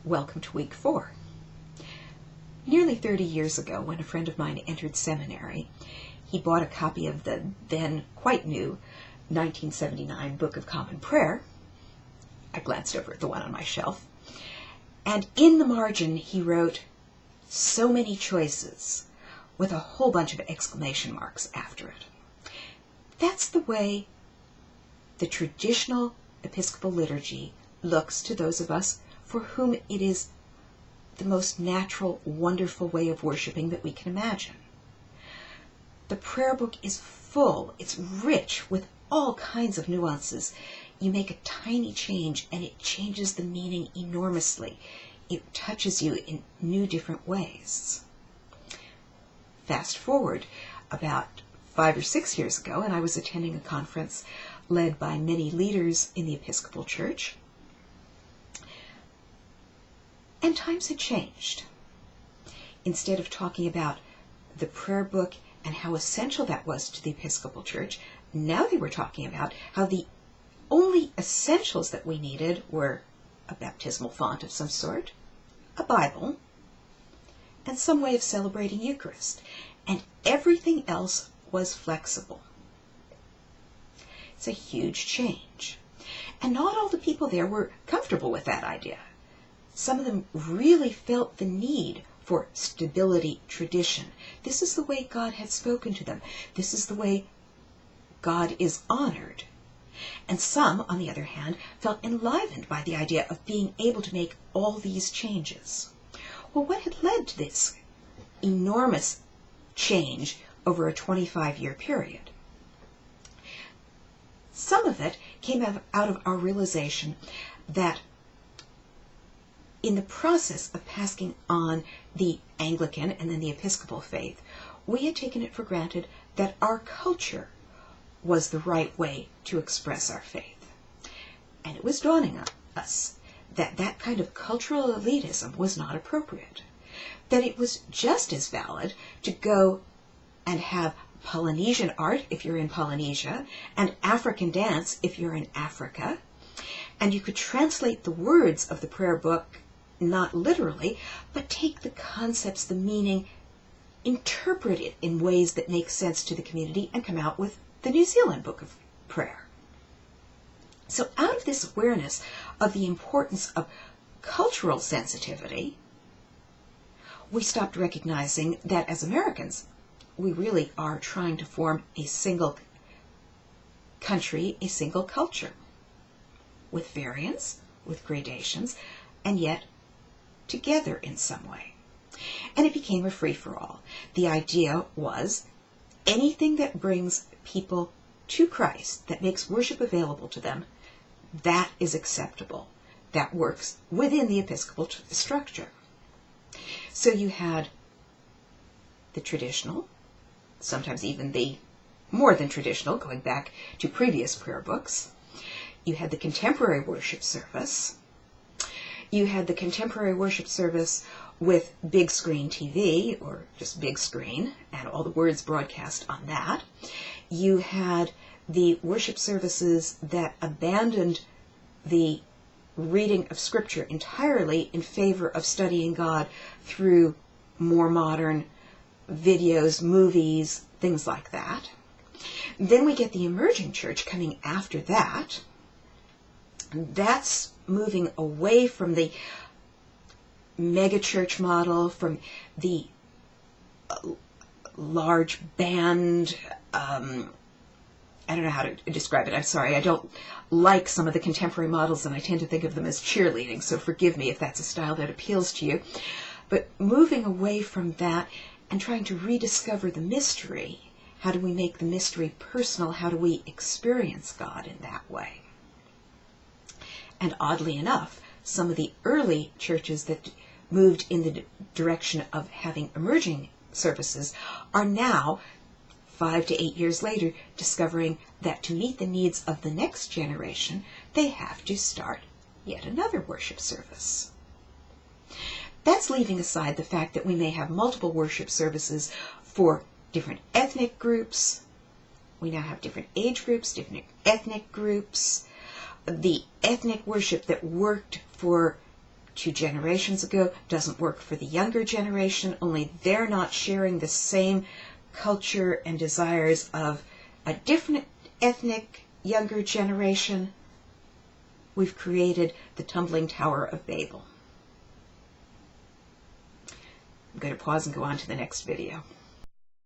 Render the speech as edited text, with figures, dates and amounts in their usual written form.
Welcome to week 4. Nearly 30 years ago, when a friend of mine entered seminary, he bought a copy of the then quite new 1979 Book of Common Prayer. I glanced over at the one on my shelf, and in the margin he wrote, "So many choices," with a whole bunch of exclamation marks after it. That's the way the traditional Episcopal liturgy looks to those of us for whom it is the most natural, wonderful way of worshiping that we can imagine. The prayer book is full, it's rich with all kinds of nuances. You make a tiny change and it changes the meaning enormously. It touches you in new different ways. Fast forward about 5 or 6 years ago, and I was attending a conference led by many leaders in the Episcopal Church. And times had changed. Instead of talking about the prayer book and how essential that was to the Episcopal Church, now they were talking about how the only essentials that we needed were a baptismal font of some sort, a Bible, and some way of celebrating Eucharist. And everything else was flexible. It's a huge change. And not all the people there were comfortable with that idea. Some of them really felt the need for stability, tradition. This is the way God had spoken to them. This is the way God is honored. And some, on the other hand, felt enlivened by the idea of being able to make all these changes. Well, what had led to this enormous change over a 25-year period? Some of it came out of our realization that in the process of passing on the Anglican and then the Episcopal faith, we had taken it for granted that our culture was the right way to express our faith. And it was dawning on us that that kind of cultural elitism was not appropriate, that it was just as valid to go and have Polynesian art if you're in Polynesia, and African dance if you're in Africa, and you could translate the words of the prayer book not literally, but take the concepts, the meaning, interpret it in ways that make sense to the community, and come out with the New Zealand Book of Prayer. So out of this awareness of the importance of cultural sensitivity, we stopped recognizing that as Americans, we really are trying to form a single country, a single culture, with variants, with gradations, and yet together in some way. And it became a free-for-all. The idea was anything that brings people to Christ, that makes worship available to them, that is acceptable. That works within the Episcopal structure. So you had the traditional, sometimes even the more than traditional, going back to previous prayer books. You had the contemporary worship service. You had the contemporary worship service with big screen TV, or just big screen, and all the words broadcast on that. You had the worship services that abandoned the reading of Scripture entirely in favor of studying God through more modern videos, movies, things like that. Then we get the emerging church coming after that. That's moving away from the megachurch model, from the large band. I don't know how to describe it. I'm sorry. I don't like some of the contemporary models, and I tend to think of them as cheerleading, so forgive me if that's a style that appeals to you. But moving away from that and trying to rediscover the mystery. How do we make the mystery personal? How do we experience God in that way? And oddly enough, some of the early churches that moved in the direction of having emerging services are now, 5 to 8 years later, discovering that to meet the needs of the next generation, they have to start yet another worship service. That's leaving aside the fact that we may have multiple worship services for different ethnic groups. We now have different age groups, different ethnic groups. The ethnic worship that worked for 2 generations ago doesn't work for the younger generation, only they're not sharing the same culture and desires of a different ethnic younger generation. We've created the tumbling Tower of Babel. I'm going to pause and go on to the next video.